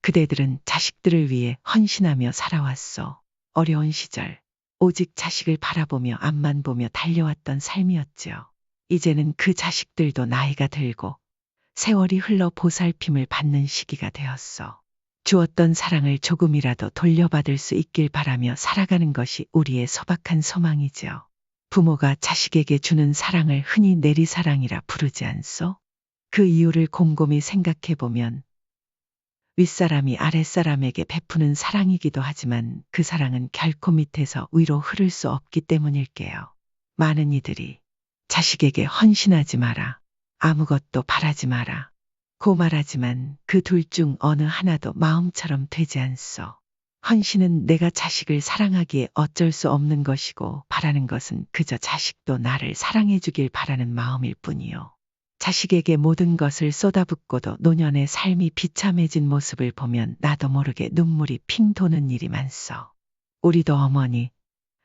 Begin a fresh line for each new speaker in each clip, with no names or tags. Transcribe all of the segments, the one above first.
그대들은 자식들을 위해 헌신하며 살아왔어. 어려운 시절 오직 자식을 바라보며 앞만 보며 달려왔던 삶이었지요. 이제는 그 자식들도 나이가 들고 세월이 흘러 보살핌을 받는 시기가 되었어. 주었던 사랑을 조금이라도 돌려받을 수 있길 바라며 살아가는 것이 우리의 소박한 소망이지요. 부모가 자식에게 주는 사랑을 흔히 내리사랑이라 부르지 않소? 그 이유를 곰곰이 생각해보면 윗사람이 아랫사람에게 베푸는 사랑이기도 하지만 그 사랑은 결코 밑에서 위로 흐를 수 없기 때문일게요. 많은 이들이 자식에게 헌신하지 마라, 아무것도 바라지 마라 고 말하지만 그 둘 중 어느 하나도 마음처럼 되지 않소. 헌신은 내가 자식을 사랑하기에 어쩔 수 없는 것이고 바라는 것은 그저 자식도 나를 사랑해 주길 바라는 마음일 뿐이요. 자식에게 모든 것을 쏟아붓고도 노년의 삶이 비참해진 모습을 보면 나도 모르게 눈물이 핑 도는 일이 많소. 우리도 어머니,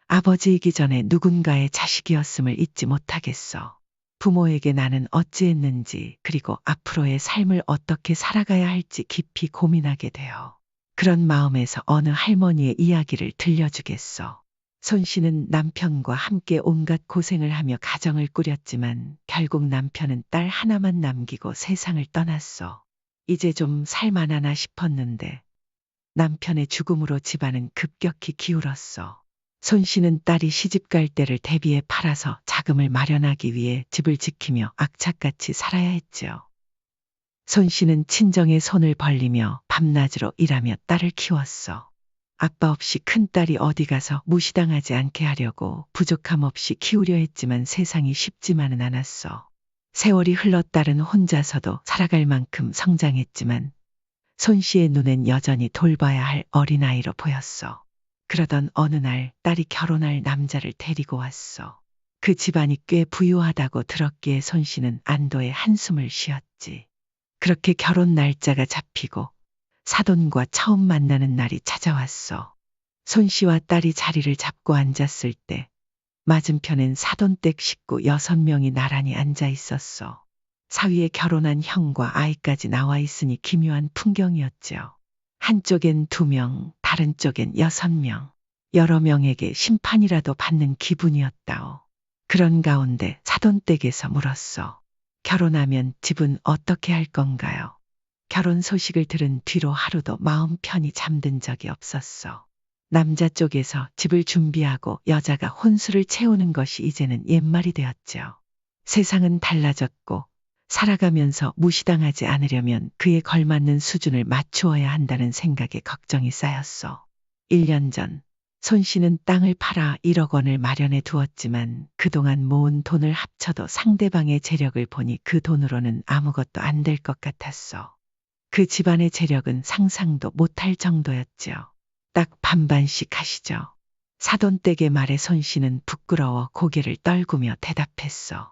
아버지이기 전에 누군가의 자식이었음을 잊지 못하겠소. 부모에게 나는 어찌했는지 그리고 앞으로의 삶을 어떻게 살아가야 할지 깊이 고민하게 되어 그런 마음에서 어느 할머니의 이야기를 들려주겠소. 손 씨는 남편과 함께 온갖 고생을 하며 가정을 꾸렸지만 결국 남편은 딸 하나만 남기고 세상을 떠났소. 이제 좀 살만하나 싶었는데 남편의 죽음으로 집안은 급격히 기울었소. 손 씨는 딸이 시집갈 때를 대비해 팔아서 자금을 마련하기 위해 집을 지키며 악착같이 살아야 했지요. 손 씨는 친정의 손을 벌리며 밤낮으로 일하며 딸을 키웠소. 아빠 없이 큰딸이 어디 가서 무시당하지 않게 하려고 부족함 없이 키우려 했지만 세상이 쉽지만은 않았소. 세월이 흘러 딸은 혼자서도 살아갈 만큼 성장했지만 손 씨의 눈엔 여전히 돌봐야 할 어린아이로 보였소. 그러던 어느 날 딸이 결혼할 남자를 데리고 왔소. 그 집안이 꽤 부유하다고 들었기에 손 씨는 안도의 한숨을 쉬었지. 그렇게 결혼 날짜가 잡히고 사돈과 처음 만나는 날이 찾아왔어. 손 씨와 딸이 자리를 잡고 앉았을 때 맞은편엔 사돈댁 식구 6명이 나란히 앉아 있었어. 사위에 결혼한 형과 아이까지 나와 있으니 기묘한 풍경이었죠. 한쪽엔 2명, 다른 쪽엔 6명. 여러 명에게 심판이라도 받는 기분이었다오. 그런 가운데 사돈댁에서 물었어. 결혼하면 집은 어떻게 할 건가요? 결혼 소식을 들은 뒤로 하루도 마음 편히 잠든 적이 없었어. 남자 쪽에서 집을 준비하고 여자가 혼수를 채우는 것이 이제는 옛말이 되었죠. 세상은 달라졌고 살아가면서 무시당하지 않으려면 그에 걸맞는 수준을 맞추어야 한다는 생각에 걱정이 쌓였어. 1년 전 손 씨는 땅을 팔아 1억 원을 마련해 두었지만 그동안 모은 돈을 합쳐도 상대방의 재력을 보니 그 돈으로는 아무것도 안 될 것 같았어. 그 집안의 재력은 상상도 못할 정도였죠. 딱 반반씩 하시죠. 사돈댁의 말에 손 씨는 부끄러워 고개를 떨구며 대답했어.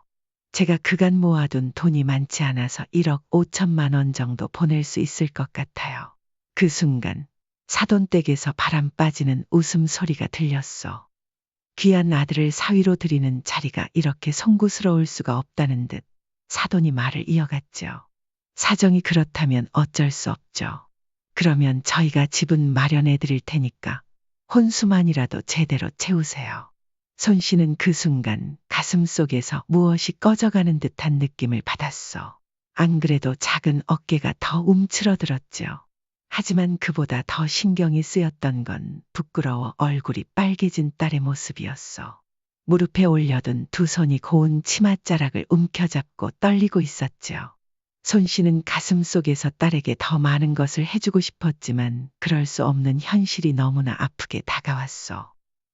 제가 그간 모아둔 돈이 많지 않아서 1억 5천만 원 정도 보낼 수 있을 것 같아요. 그 순간 사돈댁에서 바람 빠지는 웃음소리가 들렸어. 귀한 아들을 사위로 드리는 자리가 이렇게 송구스러울 수가 없다는 듯 사돈이 말을 이어갔죠. 사정이 그렇다면 어쩔 수 없죠. 그러면 저희가 집은 마련해 드릴 테니까 혼수만이라도 제대로 채우세요. 손 씨는 그 순간 가슴 속에서 무엇이 꺼져가는 듯한 느낌을 받았어. 안 그래도 작은 어깨가 더 움츠러들었죠. 하지만 그보다 더 신경이 쓰였던 건 부끄러워 얼굴이 빨개진 딸의 모습이었어. 무릎에 올려둔 2 손이 고운 치맛자락을 움켜잡고 떨리고 있었죠. 손 씨는 가슴 속에서 딸에게 더 많은 것을 해주고 싶었지만 그럴 수 없는 현실이 너무나 아프게 다가왔어.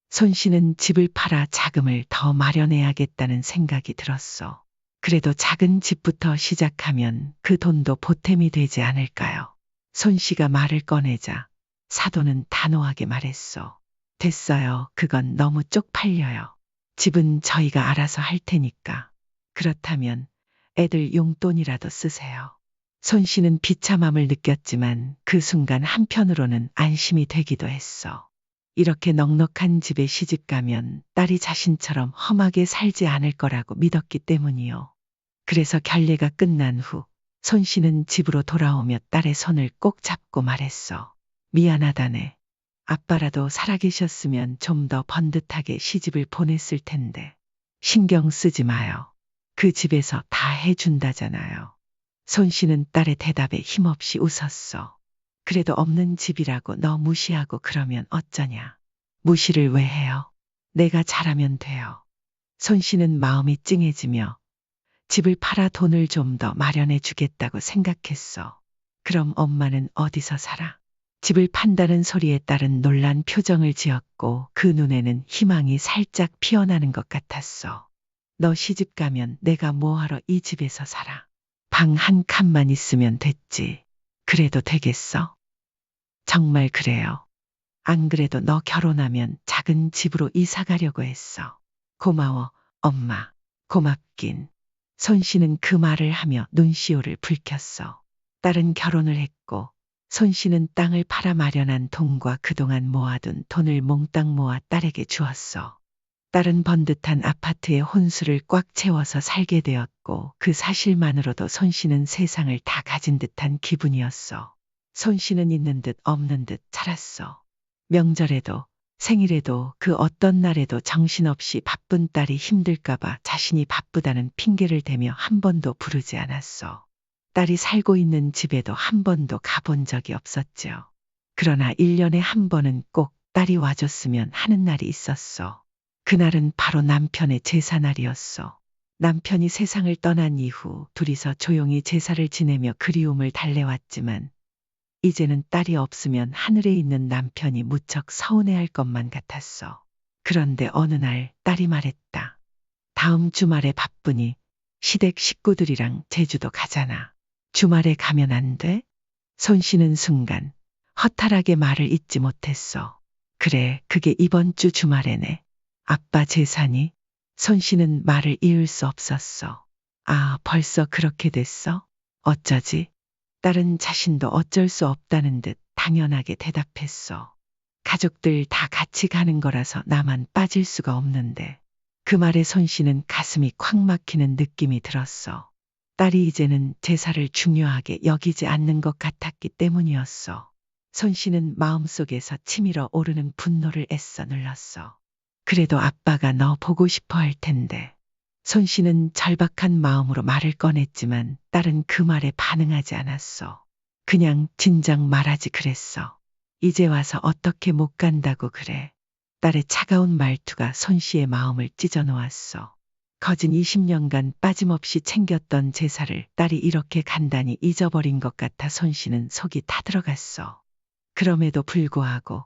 손 씨는 집을 팔아 자금을 더 마련해야겠다는 생각이 들었어. 그래도 작은 집부터 시작하면 그 돈도 보탬이 되지 않을까요? 손 씨가 말을 꺼내자 사돈은 단호하게 말했어. 됐어요. 그건 너무 쪽팔려요. 집은 저희가 알아서 할 테니까. 그렇다면 애들 용돈이라도 쓰세요. 손 씨는 비참함을 느꼈지만 그 순간 한편으로는 안심이 되기도 했어. 이렇게 넉넉한 집에 시집가면 딸이 자신처럼 험하게 살지 않을 거라고 믿었기 때문이요. 그래서 결례가 끝난 후 손 씨는 집으로 돌아오며 딸의 손을 꼭 잡고 말했어. 미안하다네. 아빠라도 살아계셨으면 좀 더 번듯하게 시집을 보냈을 텐데. 신경 쓰지 마요. 그 집에서 다 해준다잖아요. 손 씨는 딸의 대답에 힘없이 웃었어. 그래도 없는 집이라고 너 무시하고 그러면 어쩌냐. 무시를 왜 해요? 내가 잘하면 돼요. 손 씨는 마음이 찡해지며 집을 팔아 돈을 좀 더 마련해 주겠다고 생각했어. 그럼 엄마는 어디서 살아? 집을 판다는 소리에 딸은 놀란 표정을 지었고 그 눈에는 희망이 살짝 피어나는 것 같았어. 너 시집 가면 내가 뭐하러 이 집에서 살아? 방 한 칸만 있으면 됐지. 그래도 되겠어? 정말 그래요. 안 그래도 너 결혼하면 작은 집으로 이사 가려고 했어. 고마워, 엄마. 고맙긴. 손 씨는 그 말을 하며 눈시울을 붉혔어. 딸은 결혼을 했고 손 씨는 땅을 팔아 마련한 돈과 그동안 모아둔 돈을 몽땅 모아 딸에게 주었어. 딸은 번듯한 아파트에 혼수를 꽉 채워서 살게 되었고 그 사실만으로도 손 씨는 세상을 다 가진 듯한 기분이었어. 손 씨는 있는 듯 없는 듯 살았어. 명절에도 생일에도 그 어떤 날에도 정신없이 바쁜 딸이 힘들까봐 자신이 바쁘다는 핑계를 대며 한 번도 부르지 않았어. 딸이 살고 있는 집에도 한 번도 가본 적이 없었죠. 그러나 1년에 한 번은 꼭 딸이 와줬으면 하는 날이 있었어. 그날은 바로 남편의 제사날이었어. 남편이 세상을 떠난 이후 둘이서 조용히 제사를 지내며 그리움을 달래왔지만 이제는 딸이 없으면 하늘에 있는 남편이 무척 서운해할 것만 같았어. 그런데 어느 날 딸이 말했다. 다음 주말에 바쁘니 시댁 식구들이랑 제주도 가잖아. 주말에 가면 안 돼? 손 씨는 순간 허탈하게 말을 잇지 못했어. 그래, 그게 이번 주 주말에네. 아빠 제사니? 손 씨는 말을 이을 수 없었어. 아, 벌써 그렇게 됐어? 어쩌지? 딸은 자신도 어쩔 수 없다는 듯 당연하게 대답했어. 가족들 다 같이 가는 거라서 나만 빠질 수가 없는데. 그 말에 손 씨는 가슴이 콱 막히는 느낌이 들었어. 딸이 이제는 제사를 중요하게 여기지 않는 것 같았기 때문이었어. 손 씨는 마음속에서 치밀어 오르는 분노를 애써 눌렀어. 그래도 아빠가 너 보고 싶어 할 텐데. 손 씨는 절박한 마음으로 말을 꺼냈지만 딸은 그 말에 반응하지 않았어. 그냥 진작 말하지 그랬어. 이제 와서 어떻게 못 간다고 그래. 딸의 차가운 말투가 손 씨의 마음을 찢어 놓았어. 거진 20년간 빠짐없이 챙겼던 제사를 딸이 이렇게 간단히 잊어버린 것 같아 손 씨는 속이 타들어갔어. 그럼에도 불구하고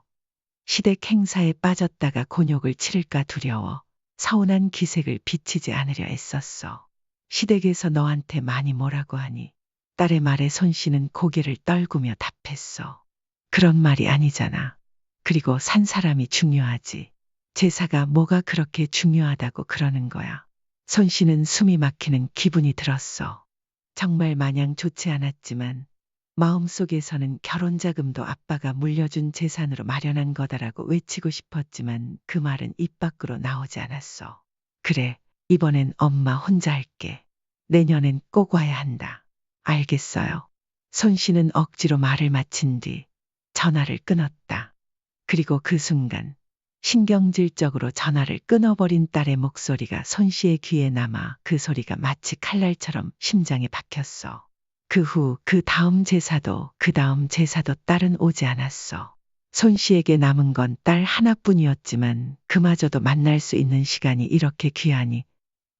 시댁 행사에 빠졌다가 곤욕을 치를까 두려워 서운한 기색을 비치지 않으려 애썼어. 시댁에서 너한테 많이 뭐라고 하니? 딸의 말에 손 씨는 고개를 떨구며 답했어. 그런 말이 아니잖아. 그리고 산 사람이 중요하지. 제사가 뭐가 그렇게 중요하다고 그러는 거야. 손 씨는 숨이 막히는 기분이 들었어. 정말 마냥 좋지 않았지만 마음속에서는 결혼자금도 아빠가 물려준 재산으로 마련한 거다라고 외치고 싶었지만 그 말은 입 밖으로 나오지 않았어. 그래, 이번엔 엄마 혼자 할게. 내년엔 꼭 와야 한다. 알겠어요. 손 씨는 억지로 말을 마친 뒤 전화를 끊었다. 그리고 그 순간 신경질적으로 전화를 끊어버린 딸의 목소리가 손 씨의 귀에 남아 그 소리가 마치 칼날처럼 심장에 박혔어. 그 후 그 다음 제사도 그 다음 제사도 딸은 오지 않았어. 손 씨에게 남은 건 딸 하나뿐이었지만 그마저도 만날 수 있는 시간이 이렇게 귀하니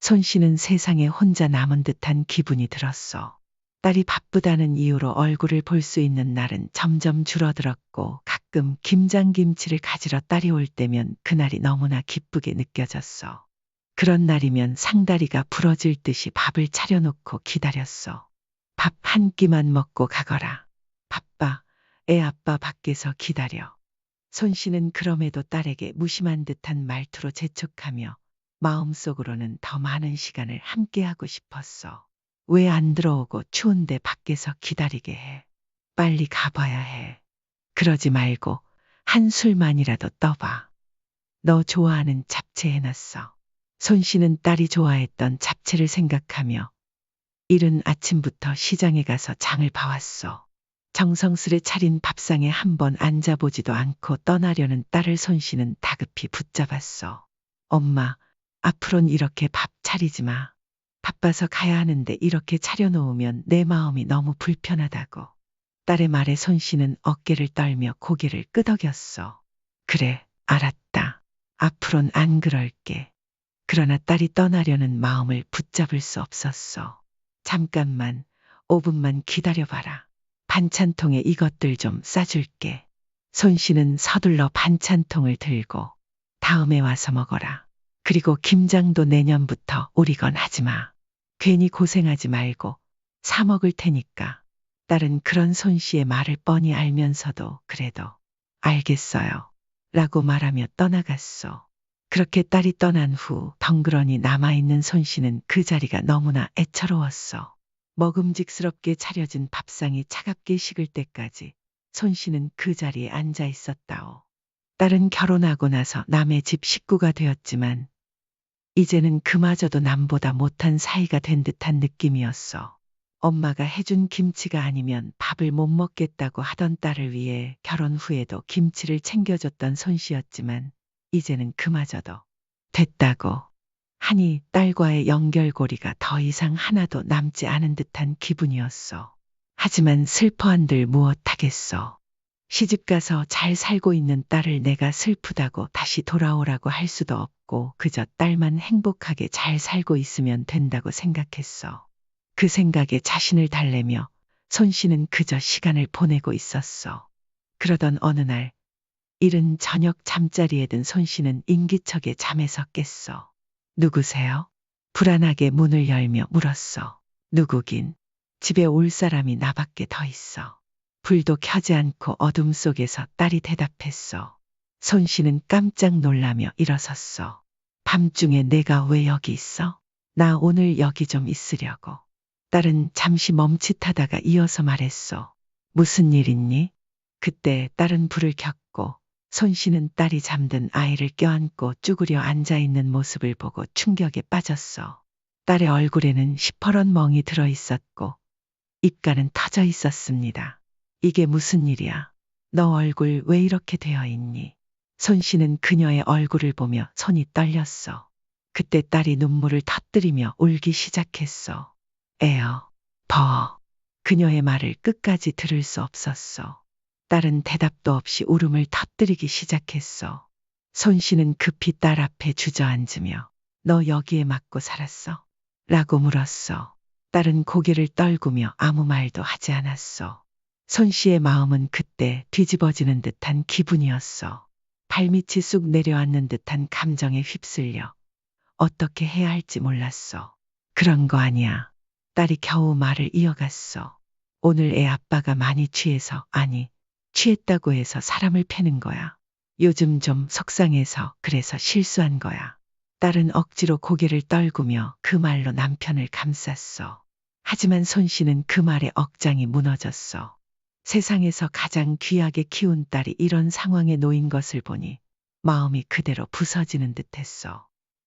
손 씨는 세상에 혼자 남은 듯한 기분이 들었어. 딸이 바쁘다는 이유로 얼굴을 볼 수 있는 날은 점점 줄어들었고 가끔 김장김치를 가지러 딸이 올 때면 그날이 너무나 기쁘게 느껴졌어. 그런 날이면 상다리가 부러질 듯이 밥을 차려놓고 기다렸어. 밥 한 끼만 먹고 가거라. 바빠. 애 아빠 밖에서 기다려. 손 씨는 그럼에도 딸에게 무심한 듯한 말투로 재촉하며 마음속으로는 더 많은 시간을 함께하고 싶었어. 왜 안 들어오고 추운데 밖에서 기다리게 해. 빨리 가봐야 해. 그러지 말고 한 술만이라도 떠봐. 너 좋아하는 잡채 해놨어. 손 씨는 딸이 좋아했던 잡채를 생각하며 이른 아침부터 시장에 가서 장을 봐왔어. 정성스레 차린 밥상에 한번 앉아보지도 않고 떠나려는 딸을 손씨는 다급히 붙잡았어. 엄마, 앞으론 이렇게 밥 차리지 마. 바빠서 가야 하는데 이렇게 차려놓으면 내 마음이 너무 불편하다고. 딸의 말에 손씨는 어깨를 떨며 고개를 끄덕였어. 그래, 알았다. 앞으론 안 그럴게. 그러나 딸이 떠나려는 마음을 붙잡을 수 없었어. 잠깐만, 5분만 기다려봐라. 반찬통에 이것들 좀 싸줄게. 손씨는 서둘러 반찬통을 들고 다음에 와서 먹어라. 그리고 김장도 내년부터 우리건 하지 마. 괜히 고생하지 말고 사 먹을 테니까. 딸은 그런 손씨의 말을 뻔히 알면서도 그래도 알겠어요. 라고 말하며 떠나갔어. 그렇게 딸이 떠난 후 덩그러니 남아있는 손씨는 그 자리가 너무나 애처로웠어. 먹음직스럽게 차려진 밥상이 차갑게 식을 때까지 손씨는 그 자리에 앉아 있었다오. 딸은 결혼하고 나서 남의 집 식구가 되었지만 이제는 그마저도 남보다 못한 사이가 된 듯한 느낌이었어. 엄마가 해준 김치가 아니면 밥을 못 먹겠다고 하던 딸을 위해 결혼 후에도 김치를 챙겨줬던 손씨였지만 이제는 그마저도 됐다고 하니 딸과의 연결고리가 더 이상 하나도 남지 않은 듯한 기분이었어. 하지만 슬퍼한들 무엇하겠어. 시집가서 잘 살고 있는 딸을 내가 슬프다고 다시 돌아오라고 할 수도 없고 그저 딸만 행복하게 잘 살고 있으면 된다고 생각했어. 그 생각에 자신을 달래며 손씨는 그저 시간을 보내고 있었어. 그러던 어느 날 이른 저녁 잠자리에 든 손씨는 인기척에 잠에서 깼어. 누구세요? 불안하게 문을 열며 물었어. 누구긴. 집에 올 사람이 나밖에 더 있어. 불도 켜지 않고 어둠 속에서 딸이 대답했어. 손씨는 깜짝 놀라며 일어섰어. 밤중에 내가 왜 여기 있어? 나 오늘 여기 좀 있으려고. 딸은 잠시 멈칫하다가 이어서 말했어. 무슨 일 있니? 그때 딸은 불을 켰고 손씨는 딸이 잠든 아이를 껴안고 쭈그려 앉아있는 모습을 보고 충격에 빠졌어. 딸의 얼굴에는 시퍼런 멍이 들어 있었고 입가는 터져 있었습니다. 이게 무슨 일이야? 너 얼굴 왜 이렇게 되어 있니? 손씨는 그녀의 얼굴을 보며 손이 떨렸어. 그때 딸이 눈물을 터뜨리며 울기 시작했어. 에어, 버. 그녀의 말을 끝까지 들을 수 없었어. 딸은 대답도 없이 울음을 터뜨리기 시작했어. 손씨는 급히 딸 앞에 주저앉으며 너 여기에 맞고 살았어? 라고 물었어. 딸은 고개를 떨구며 아무 말도 하지 않았어. 손씨의 마음은 그때 뒤집어지는 듯한 기분이었어. 발밑이 쑥 내려앉는 듯한 감정에 휩쓸려 어떻게 해야 할지 몰랐어. 그런 거 아니야. 딸이 겨우 말을 이어갔어. 오늘 애 아빠가 많이 취해서 아니 취했다고 해서 사람을 패는 거야. 요즘 좀 속상해서 그래서 실수한 거야. 딸은 억지로 고개를 떨구며 그 말로 남편을 감쌌어. 하지만 손씨는 그 말에 억장이 무너졌어. 세상에서 가장 귀하게 키운 딸이 이런 상황에 놓인 것을 보니 마음이 그대로 부서지는 듯했어.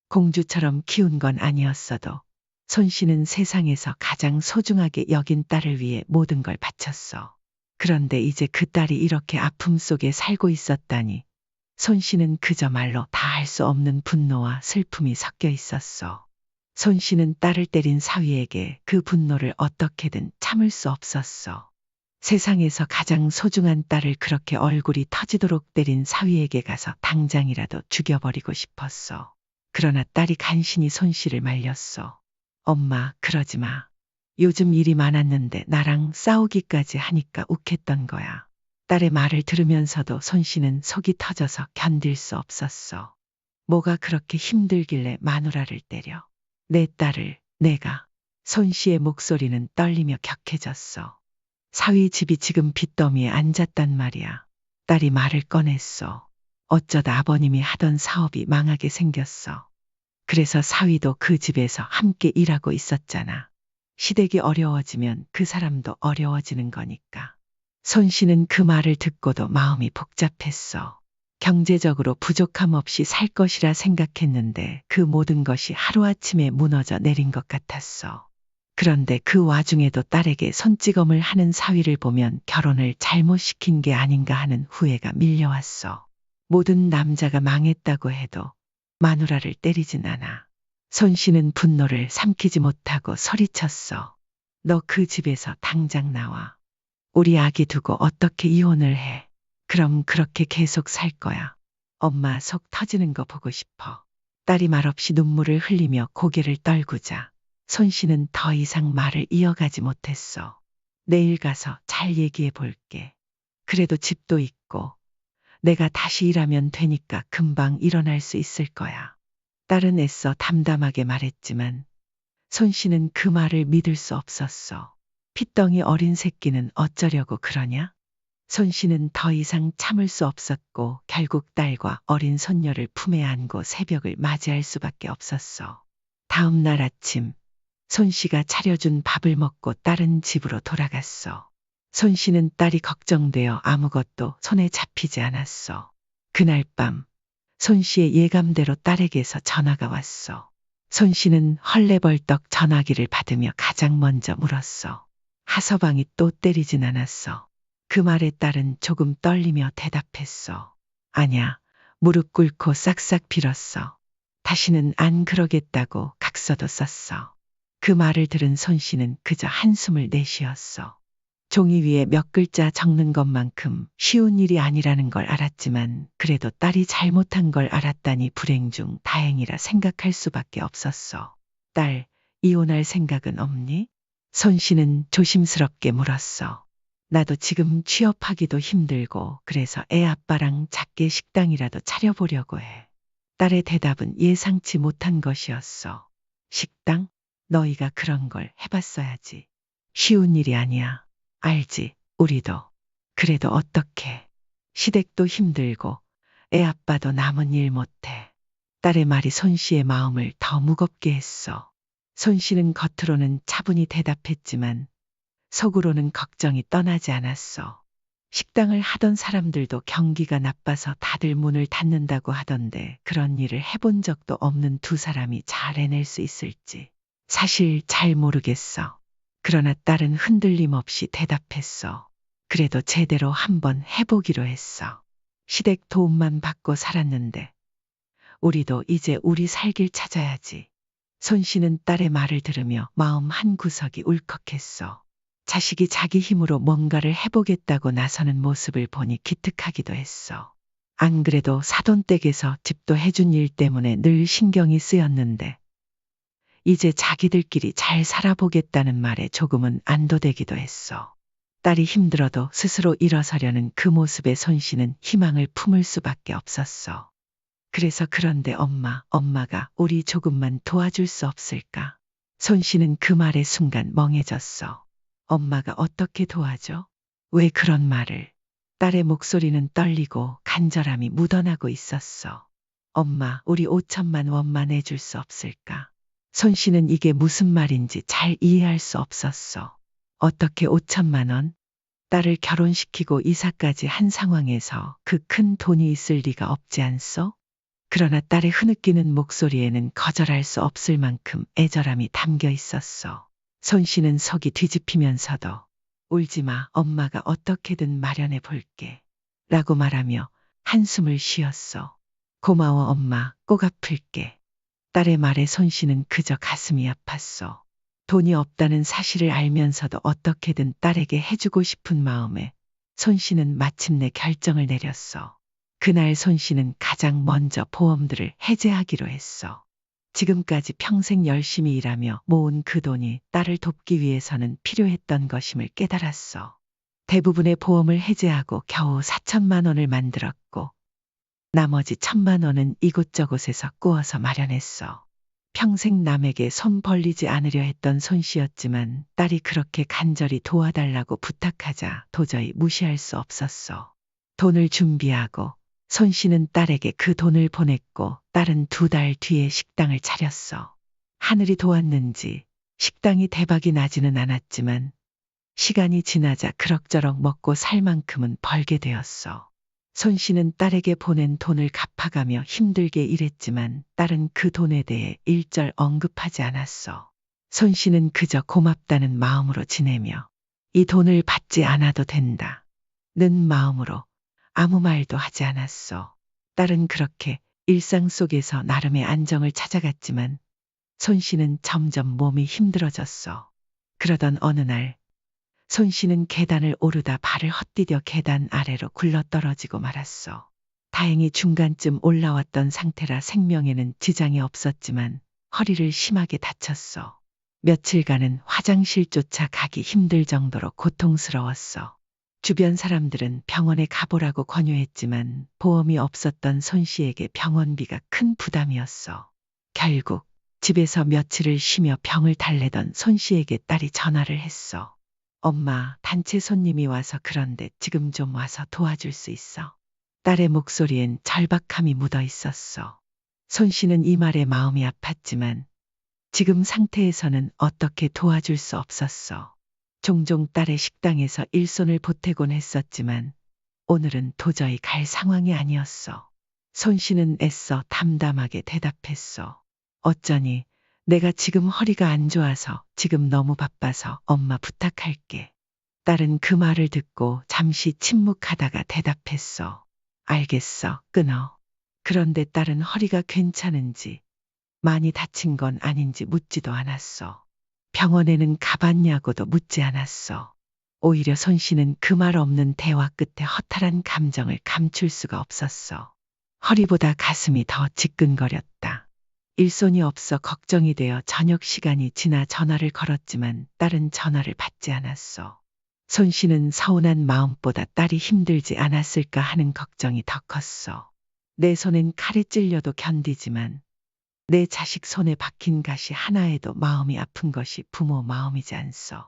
공주처럼 키운 건 아니었어도 손씨는 세상에서 가장 소중하게 여긴 딸을 위해 모든 걸 바쳤어. 그런데 이제 그 딸이 이렇게 아픔 속에 살고 있었다니 손씨는 그저 말로 다 할 수 없는 분노와 슬픔이 섞여 있었어. 손씨는 딸을 때린 사위에게 그 분노를 어떻게든 참을 수 없었어. 세상에서 가장 소중한 딸을 그렇게 얼굴이 터지도록 때린 사위에게 가서 당장이라도 죽여버리고 싶었어. 그러나 딸이 간신히 손씨를 말렸어. 엄마, 그러지 마. 요즘 일이 많았는데 나랑 싸우기까지 하니까 욱했던 거야. 딸의 말을 들으면서도 손씨는 속이 터져서 견딜 수 없었어. 뭐가 그렇게 힘들길래 마누라를 때려. 내 딸을 내가. 손씨의 목소리는 떨리며 격해졌어. 사위 집이 지금 빚더미에 앉았단 말이야. 딸이 말을 꺼냈어. 어쩌다 아버님이 하던 사업이 망하게 생겼어. 그래서 사위도 그 집에서 함께 일하고 있었잖아. 시댁이 어려워지면 그 사람도 어려워지는 거니까. 손씨는 그 말을 듣고도 마음이 복잡했어. 경제적으로 부족함 없이 살 것이라 생각했는데 그 모든 것이 하루아침에 무너져 내린 것 같았어. 그런데 그 와중에도 딸에게 손찌검을 하는 사위를 보면 결혼을 잘못 시킨 게 아닌가 하는 후회가 밀려왔어. 모든 남자가 망했다고 해도 마누라를 때리진 않아. 손 씨는 분노를 삼키지 못하고 소리쳤어. 너 그 집에서 당장 나와. 우리 아기 두고 어떻게 이혼을 해. 그럼 그렇게 계속 살 거야. 엄마 속 터지는 거 보고 싶어. 딸이 말없이 눈물을 흘리며 고개를 떨구자 손 씨는 더 이상 말을 이어가지 못했어. 내일 가서 잘 얘기해 볼게. 그래도 집도 있고 내가 다시 일하면 되니까 금방 일어날 수 있을 거야. 딸은 애써 담담하게 말했지만 손 씨는 그 말을 믿을 수 없었어. 핏덩이 어린 새끼는 어쩌려고 그러냐? 손 씨는 더 이상 참을 수 없었고 결국 딸과 어린 손녀를 품에 안고 새벽을 맞이할 수밖에 없었어. 다음 날 아침 손 씨가 차려준 밥을 먹고 딸은 집으로 돌아갔어. 손 씨는 딸이 걱정되어 아무것도 손에 잡히지 않았어. 그날 밤 손 씨의 예감대로 딸에게서 전화가 왔어. 손 씨는 헐레벌떡 전화기를 받으며 가장 먼저 물었어. 하서방이 또 때리진 않았어. 그 말에 딸은 조금 떨리며 대답했어. 아냐, 무릎 꿇고 싹싹 빌었어. 다시는 안 그러겠다고 각서도 썼어. 그 말을 들은 손 씨는 그저 한숨을 내쉬었어. 종이 위에 몇 글자 적는 것만큼 쉬운 일이 아니라는 걸 알았지만 그래도 딸이 잘못한 걸 알았다니 불행 중 다행이라 생각할 수밖에 없었어. 딸, 이혼할 생각은 없니? 손 씨는 조심스럽게 물었어. 나도 지금 취업하기도 힘들고 그래서 애 아빠랑 작게 식당이라도 차려보려고 해. 딸의 대답은 예상치 못한 것이었어. 식당? 너희가 그런 걸 해봤어야지. 쉬운 일이 아니야. 알지, 우리도. 그래도 어떡해. 시댁도 힘들고 애 아빠도 남은 일 못해. 딸의 말이 손 씨의 마음을 더 무겁게 했어. 손 씨는 겉으로는 차분히 대답했지만 속으로는 걱정이 떠나지 않았어. 식당을 하던 사람들도 경기가 나빠서 다들 문을 닫는다고 하던데 그런 일을 해본 적도 없는 두 사람이 잘 해낼 수 있을지 사실 잘 모르겠어. 그러나 딸은 흔들림 없이 대답했어. 그래도 제대로 한번 해보기로 했어. 시댁 도움만 받고 살았는데 우리도 이제 우리 살 길 찾아야지. 손 씨는 딸의 말을 들으며 마음 한구석이 울컥했어. 자식이 자기 힘으로 뭔가를 해보겠다고 나서는 모습을 보니 기특하기도 했어. 안 그래도 사돈댁에서 집도 해준 일 때문에 늘 신경이 쓰였는데 이제 자기들끼리 잘 살아보겠다는 말에 조금은 안도되기도 했어. 딸이 힘들어도 스스로 일어서려는 그 모습에 손 씨는 희망을 품을 수밖에 없었어. 그래서 그런데 엄마가 우리 조금만 도와줄 수 없을까? 손 씨는 그 말에 순간 멍해졌어. 엄마가 어떻게 도와줘? 왜 그런 말을? 딸의 목소리는 떨리고 간절함이 묻어나고 있었어. 엄마, 우리 5천만 원만 내줄 수 없을까? 손 씨는 이게 무슨 말인지 잘 이해할 수 없었어. 어떻게 5천만 원? 딸을 결혼시키고 이사까지 한 상황에서 그 큰 돈이 있을 리가 없지 않소? 그러나 딸의 흐느끼는 목소리에는 거절할 수 없을 만큼 애절함이 담겨 있었어. 손 씨는 속이 뒤집히면서도 울지 마, 엄마가 어떻게든 마련해 볼게. 라고 말하며 한숨을 쉬었어. 고마워 엄마, 꼭 갚을게. 딸의 말에 손 씨는 그저 가슴이 아팠어. 돈이 없다는 사실을 알면서도 어떻게든 딸에게 해주고 싶은 마음에 손 씨는 마침내 결정을 내렸어. 그날 손 씨는 가장 먼저 보험들을 해제하기로 했어. 지금까지 평생 열심히 일하며 모은 그 돈이 딸을 돕기 위해서는 필요했던 것임을 깨달았어. 대부분의 보험을 해제하고 겨우 4천만 원을 만들었고 나머지 1,000만 원은 이곳저곳에서 꾸어서 마련했어. 평생 남에게 손 벌리지 않으려 했던 손 씨였지만 딸이 그렇게 간절히 도와달라고 부탁하자 도저히 무시할 수 없었어. 돈을 준비하고 손 씨는 딸에게 그 돈을 보냈고 딸은 2달 뒤에 식당을 차렸어. 하늘이 도왔는지 식당이 대박이 나지는 않았지만 시간이 지나자 그럭저럭 먹고 살 만큼은 벌게 되었어. 손 씨는 딸에게 보낸 돈을 갚아가며 힘들게 일했지만 딸은 그 돈에 대해 일절 언급하지 않았어. 손 씨는 그저 고맙다는 마음으로 지내며 이 돈을 받지 않아도 된다 는 마음으로 아무 말도 하지 않았어. 딸은 그렇게 일상 속에서 나름의 안정을 찾아갔지만 손 씨는 점점 몸이 힘들어졌어. 그러던 어느 날 손 씨는 계단을 오르다 발을 헛디뎌 계단 아래로 굴러떨어지고 말았어. 다행히 중간쯤 올라왔던 상태라 생명에는 지장이 없었지만 허리를 심하게 다쳤어. 며칠간은 화장실조차 가기 힘들 정도로 고통스러웠어. 주변 사람들은 병원에 가보라고 권유했지만 보험이 없었던 손 씨에게 병원비가 큰 부담이었어. 결국 집에서 며칠을 쉬며 병을 달래던 손 씨에게 딸이 전화를 했어. 엄마, 단체 손님이 와서 그런데 지금 좀 와서 도와줄 수 있어? 딸의 목소리엔 절박함이 묻어 있었어. 손 씨는 이 말에 마음이 아팠지만 지금 상태에서는 어떻게 도와줄 수 없었어. 종종 딸의 식당에서 일손을 보태곤 했었지만 오늘은 도저히 갈 상황이 아니었어. 손 씨는 애써 담담하게 대답했어. 어쩌니 내가 지금 허리가 안 좋아서 지금 너무 바빠서 엄마 부탁할게. 딸은 그 말을 듣고 잠시 침묵하다가 대답했어. 알겠어, 끊어. 그런데 딸은 허리가 괜찮은지 많이 다친 건 아닌지 묻지도 않았어. 병원에는 가봤냐고도 묻지 않았어. 오히려 손 씨는 그 말 없는 대화 끝에 허탈한 감정을 감출 수가 없었어. 허리보다 가슴이 더 지끈거렸다. 일손이 없어 걱정이 되어 저녁 시간이 지나 전화를 걸었지만 딸은 전화를 받지 않았어. 손 씨는 서운한 마음보다 딸이 힘들지 않았을까 하는 걱정이 더 컸어. 내 손엔 칼에 찔려도 견디지만 내 자식 손에 박힌 가시 하나에도 마음이 아픈 것이 부모 마음이지 않소.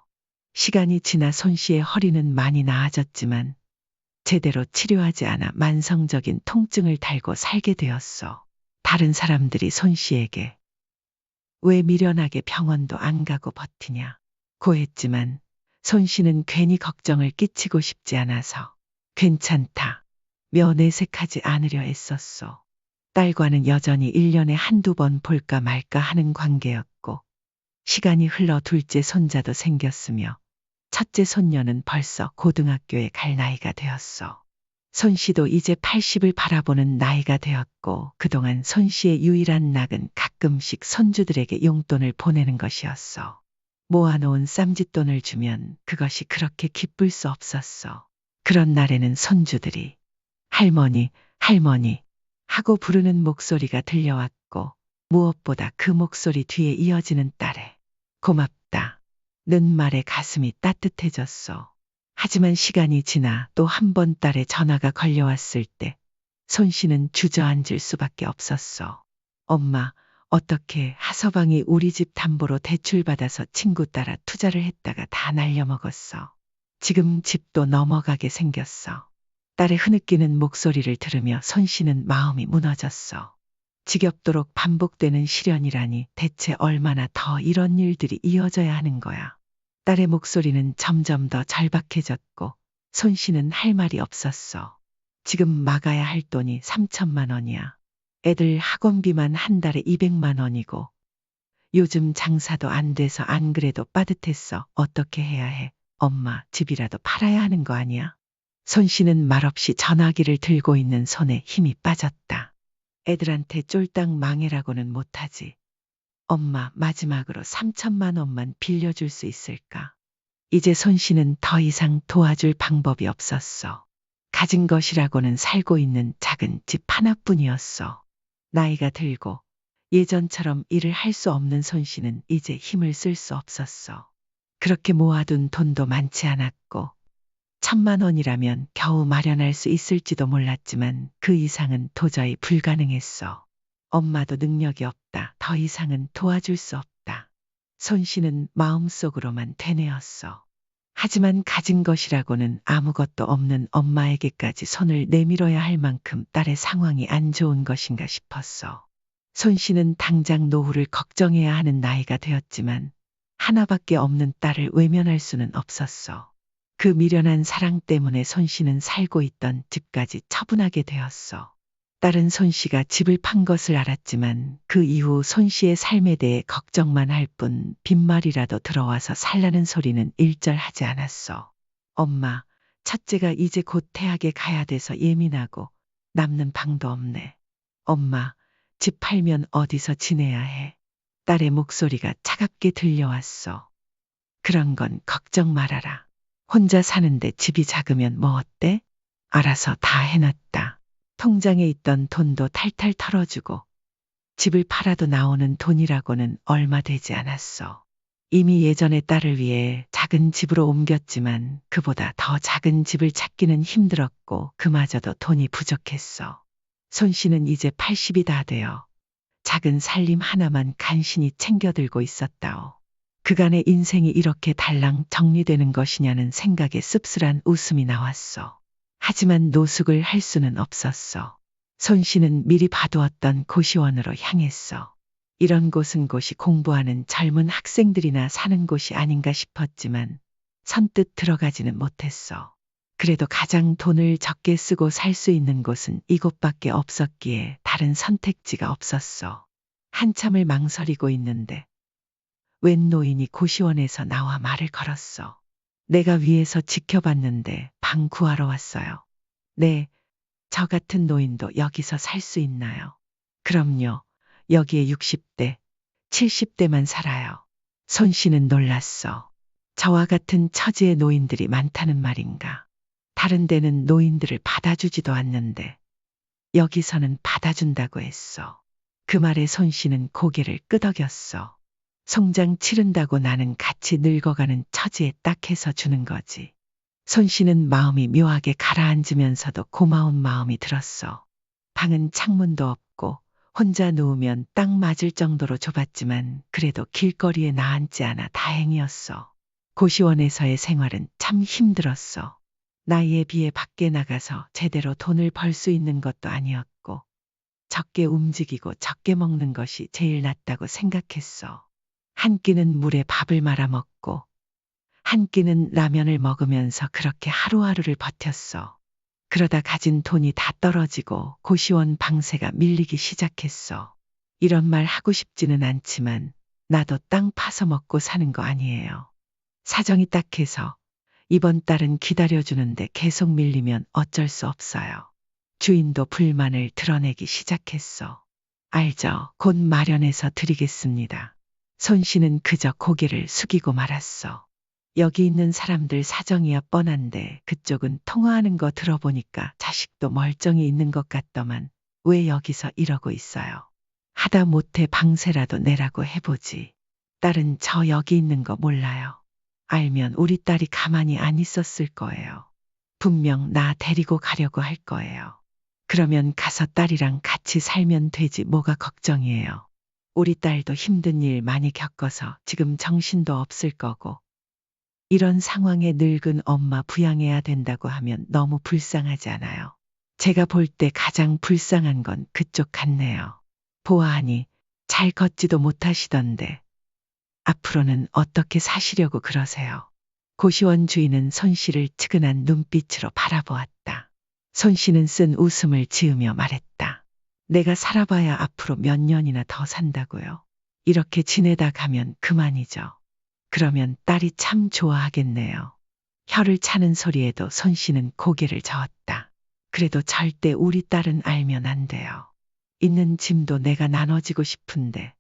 시간이 지나 손 씨의 허리는 많이 나아졌지만 제대로 치료하지 않아 만성적인 통증을 달고 살게 되었어. 다른 사람들이 손 씨에게 왜 미련하게 병원도 안 가고 버티냐 고했지만 손 씨는 괜히 걱정을 끼치고 싶지 않아서 괜찮다 며 내색하지 않으려 애썼어. 딸과는 여전히 1년에 한두 번 볼까 말까 하는 관계였고 시간이 흘러 둘째 손자도 생겼으며 첫째 손녀는 벌써 고등학교에 갈 나이가 되었어. 손 씨도 이제 80을 바라보는 나이가 되었고 그동안 손 씨의 유일한 낙은 가끔씩 손주들에게 용돈을 보내는 것이었어. 모아놓은 쌈짓돈을 주면 그것이 그렇게 기쁠 수 없었어. 그런 날에는 손주들이 할머니, 할머니 하고 부르는 목소리가 들려왔고 무엇보다 그 목소리 뒤에 이어지는 딸의 고맙다 는 말에 가슴이 따뜻해졌어. 하지만 시간이 지나 또 한 번 딸의 전화가 걸려왔을 때 손 씨는 주저앉을 수밖에 없었어. 엄마, 어떻게 하서방이 우리 집 담보로 대출받아서 친구 따라 투자를 했다가 다 날려먹었어. 지금 집도 넘어가게 생겼어. 딸의 흐느끼는 목소리를 들으며 손 씨는 마음이 무너졌어. 지겹도록 반복되는 시련이라니 대체 얼마나 더 이런 일들이 이어져야 하는 거야. 딸의 목소리는 점점 더 절박해졌고 손 씨는 할 말이 없었어. 지금 막아야 할 돈이 3천만 원이야. 애들 학원비만 한 달에 200만 원이고 요즘 장사도 안 돼서 안 그래도 빠듯했어. 어떻게 해야 해? 엄마, 집이라도 팔아야 하는 거 아니야? 손 씨는 말없이 전화기를 들고 있는 손에 힘이 빠졌다. 애들한테 쫄딱 망해라고는 못하지. 엄마, 마지막으로 3천만 원만 빌려줄 수 있을까? 이제 손 씨는 더 이상 도와줄 방법이 없었어. 가진 것이라고는 살고 있는 작은 집 하나뿐이었어. 나이가 들고 예전처럼 일을 할 수 없는 손 씨는 이제 힘을 쓸 수 없었어. 그렇게 모아둔 돈도 많지 않았고 1,000만 원이라면 겨우 마련할 수 있을지도 몰랐지만 그 이상은 도저히 불가능했어. 엄마도 능력이 없다. 더 이상은 도와줄 수 없다. 손 씨는 마음속으로만 되뇌었어. 하지만 가진 것이라고는 아무것도 없는 엄마에게까지 손을 내밀어야 할 만큼 딸의 상황이 안 좋은 것인가 싶었어. 손 씨는 당장 노후를 걱정해야 하는 나이가 되었지만 하나밖에 없는 딸을 외면할 수는 없었어. 그 미련한 사랑 때문에 손 씨는 살고 있던 집까지 처분하게 되었어. 딸은 손 씨가 집을 판 것을 알았지만 그 이후 손 씨의 삶에 대해 걱정만 할 뿐 빈말이라도 들어와서 살라는 소리는 일절 하지 않았어. 엄마, 첫째가 이제 곧 대학에 가야 돼서 예민하고 남는 방도 없네. 엄마, 집 팔면 어디서 지내야 해? 딸의 목소리가 차갑게 들려왔어. 그런 건 걱정 말아라. 혼자 사는데 집이 작으면 뭐 어때? 알아서 다 해놨다. 통장에 있던 돈도 탈탈 털어주고 집을 팔아도 나오는 돈이라고는 얼마 되지 않았어. 이미 예전에 딸을 위해 작은 집으로 옮겼지만 그보다 더 작은 집을 찾기는 힘들었고 그마저도 돈이 부족했어. 손 씨는 이제 80이 다 되어 작은 살림 하나만 간신히 챙겨들고 있었다오. 그간의 인생이 이렇게 달랑 정리되는 것이냐는 생각에 씁쓸한 웃음이 나왔어. 하지만 노숙을 할 수는 없었어. 손 씨는 미리 봐두었던 고시원으로 향했어. 이런 곳은 곳이 공부하는 젊은 학생들이나 사는 곳이 아닌가 싶었지만 선뜻 들어가지는 못했어. 그래도 가장 돈을 적게 쓰고 살 수 있는 곳은 이곳밖에 없었기에 다른 선택지가 없었어. 한참을 망설이고 있는데 웬 노인이 고시원에서 나와 말을 걸었어. 내가 위에서 지켜봤는데 방 구하러 왔어요. 네, 저 같은 노인도 여기서 살 수 있나요? 그럼요. 여기에 60대, 70대만 살아요. 손 씨는 놀랐어. 저와 같은 처지의 노인들이 많다는 말인가. 다른 데는 노인들을 받아주지도 않는데 여기서는 받아준다고 했어. 그 말에 손 씨는 고개를 끄덕였어. 송장 치른다고 나는 같이 늙어가는 처지에 딱 해서 주는 거지. 손 씨는 마음이 묘하게 가라앉으면서도 고마운 마음이 들었어. 방은 창문도 없고 혼자 누우면 딱 맞을 정도로 좁았지만 그래도 길거리에 나앉지 않아 다행이었어. 고시원에서의 생활은 참 힘들었어. 나이에 비해 밖에 나가서 제대로 돈을 벌 수 있는 것도 아니었고 적게 움직이고 적게 먹는 것이 제일 낫다고 생각했어. 한 끼는 물에 밥을 말아 먹고 한 끼는 라면을 먹으면서 그렇게 하루하루를 버텼어. 그러다 가진 돈이 다 떨어지고 고시원 방세가 밀리기 시작했어. 이런 말 하고 싶지는 않지만 나도 땅 파서 먹고 사는 거 아니에요. 사정이 딱해서 이번 달은 기다려주는데 계속 밀리면 어쩔 수 없어요. 주인도 불만을 드러내기 시작했어. 알죠. 곧 마련해서 드리겠습니다. 손 씨는 그저 고개를 숙이고 말았어. 여기 있는 사람들 사정이야 뻔한데 그쪽은 통화하는 거 들어보니까 자식도 멀쩡히 있는 것 같더만 왜 여기서 이러고 있어요. 하다 못해 방세라도 내라고 해보지. 딸은 저 여기 있는 거 몰라요. 알면 우리 딸이 가만히 안 있었을 거예요. 분명 나 데리고 가려고 할 거예요. 그러면 가서 딸이랑 같이 살면 되지 뭐가 걱정이에요. 우리 딸도 힘든 일 많이 겪어서 지금 정신도 없을 거고 이런 상황에 늙은 엄마 부양해야 된다고 하면 너무 불쌍하지 않아요. 제가 볼 때 가장 불쌍한 건 그쪽 같네요. 보아하니 잘 걷지도 못하시던데 앞으로는 어떻게 사시려고 그러세요? 고시원 주인은 손 씨를 측은한 눈빛으로 바라보았다. 손 씨는 쓴 웃음을 지으며 말했다. 내가 살아봐야 앞으로 몇 년이나 더 산다고요. 이렇게 지내다 가면 그만이죠. 그러면 딸이 참 좋아하겠네요. 혀를 차는 소리에도 손 씨는 고개를 저었다. 그래도 절대 우리 딸은 알면 안 돼요. 있는 짐도 내가 나눠지고 싶은데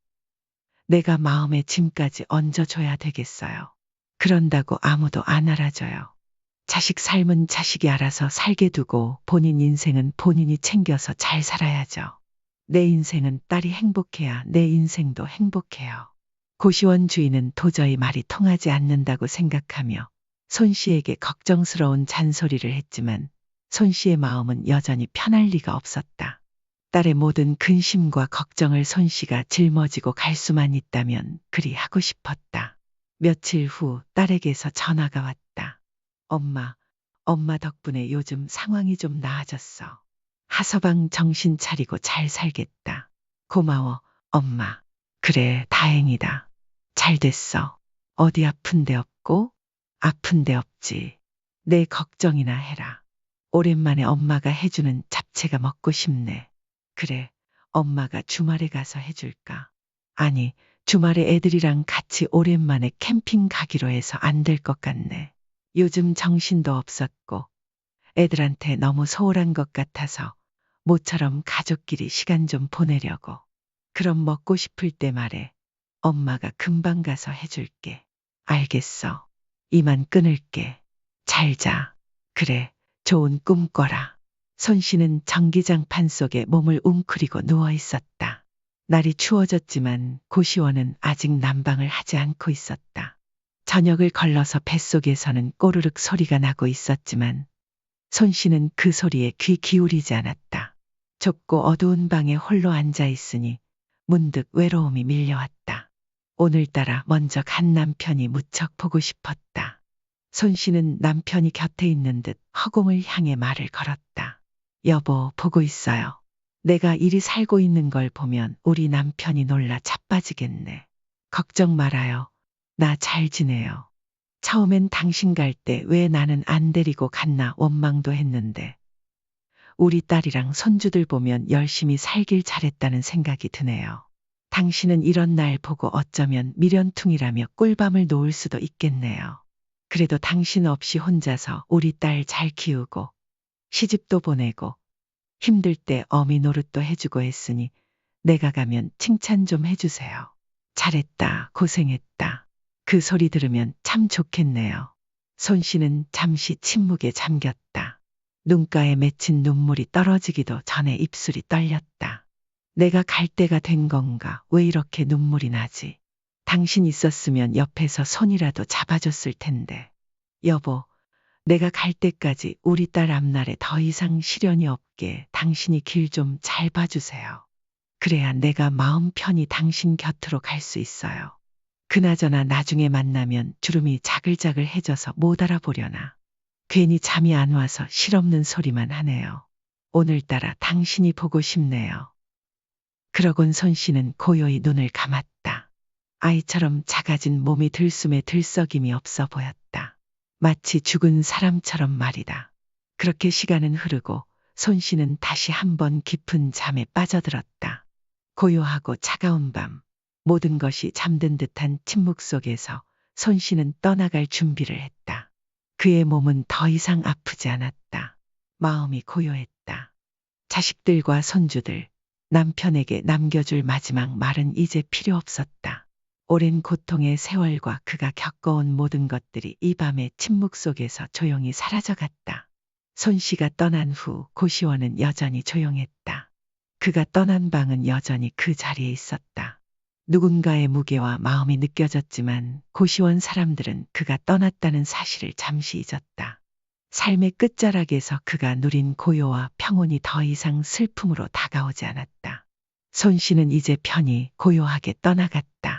내가 마음의 짐까지 얹어줘야 되겠어요. 그런다고 아무도 안 알아줘요. 자식 삶은 자식이 알아서 살게 두고 본인 인생은 본인이 챙겨서 잘 살아야죠. 내 인생은 딸이 행복해야 내 인생도 행복해요. 고시원 주인은 도저히 말이 통하지 않는다고 생각하며 손 씨에게 걱정스러운 잔소리를 했지만 손 씨의 마음은 여전히 편할 리가 없었다. 딸의 모든 근심과 걱정을 손 씨가 짊어지고 갈 수만 있다면 그리 하고 싶었다. 며칠 후 딸에게서 전화가 왔다. 엄마 덕분에 요즘 상황이 좀 나아졌어. 하서방 정신 차리고 잘 살겠다. 고마워, 엄마. 그래, 다행이다. 잘 됐어. 어디 아픈 데 없고? 아픈 데 없지. 내 걱정이나 해라. 오랜만에 엄마가 해주는 잡채가 먹고 싶네. 그래, 엄마가 주말에 가서 해줄까? 아니, 주말에 애들이랑 같이 오랜만에 캠핑 가기로 해서 안 될 것 같네. 요즘 정신도 없었고 애들한테 너무 소홀한 것 같아서 모처럼 가족끼리 시간 좀 보내려고. 그럼 먹고 싶을 때 말해. 엄마가 금방 가서 해줄게. 알겠어. 이만 끊을게. 잘 자. 그래, 좋은 꿈 꿔라. 손 씨는 전기장판 속에 몸을 웅크리고 누워 있었다. 날이 추워졌지만 고시원은 아직 난방을 하지 않고 있었다. 저녁을 걸러서 뱃속에서는 꼬르륵 소리가 나고 있었지만 손 씨는 그 소리에 귀 기울이지 않았다. 좁고 어두운 방에 홀로 앉아 있으니 문득 외로움이 밀려왔다. 오늘따라 먼저 간 남편이 무척 보고 싶었다. 손 씨는 남편이 곁에 있는 듯 허공을 향해 말을 걸었다. 여보, 보고 있어요. 내가 이리 살고 있는 걸 보면 우리 남편이 놀라 자빠지겠네. 걱정 말아요. 나 잘 지내요. 처음엔 당신 갈 때 왜 나는 안 데리고 갔나 원망도 했는데 우리 딸이랑 손주들 보면 열심히 살길 잘했다는 생각이 드네요. 당신은 이런 날 보고 어쩌면 미련퉁이라며 꿀밤을 놓을 수도 있겠네요. 그래도 당신 없이 혼자서 우리 딸 잘 키우고 시집도 보내고 힘들 때 어미 노릇도 해주고 했으니 내가 가면 칭찬 좀 해주세요. 잘했다, 고생했다. 그 소리 들으면 참 좋겠네요. 손 씨는 잠시 침묵에 잠겼다. 눈가에 맺힌 눈물이 떨어지기도 전에 입술이 떨렸다. 내가 갈 때가 된 건가? 왜 이렇게 눈물이 나지? 당신 있었으면 옆에서 손이라도 잡아줬을 텐데. 여보, 내가 갈 때까지 우리 딸 앞날에 더 이상 시련이 없게 당신이 길 좀 잘 봐주세요. 그래야 내가 마음 편히 당신 곁으로 갈 수 있어요. 그나저나 나중에 만나면 주름이 자글자글해져서 못 알아보려나. 괜히 잠이 안 와서 실없는 소리만 하네요. 오늘따라 당신이 보고 싶네요. 그러곤 손 씨는 고요히 눈을 감았다. 아이처럼 작아진 몸이 들숨에 들썩임이 없어 보였다. 마치 죽은 사람처럼 말이다. 그렇게 시간은 흐르고 손 씨는 다시 한번 깊은 잠에 빠져들었다. 고요하고 차가운 밤, 모든 것이 잠든 듯한 침묵 속에서 손 씨는 떠나갈 준비를 했다. 그의 몸은 더 이상 아프지 않았다. 마음이 고요했다. 자식들과 손주들, 남편에게 남겨줄 마지막 말은 이제 필요 없었다. 오랜 고통의 세월과 그가 겪어온 모든 것들이 이 밤의 침묵 속에서 조용히 사라져갔다. 손 씨가 떠난 후 고시원은 여전히 조용했다. 그가 떠난 방은 여전히 그 자리에 있었다. 누군가의 무게와 마음이 느껴졌지만 고시원 사람들은 그가 떠났다는 사실을 잠시 잊었다. 삶의 끝자락에서 그가 누린 고요와 평온이 더 이상 슬픔으로 다가오지 않았다. 손 씨는 이제 편히 고요하게 떠나갔다.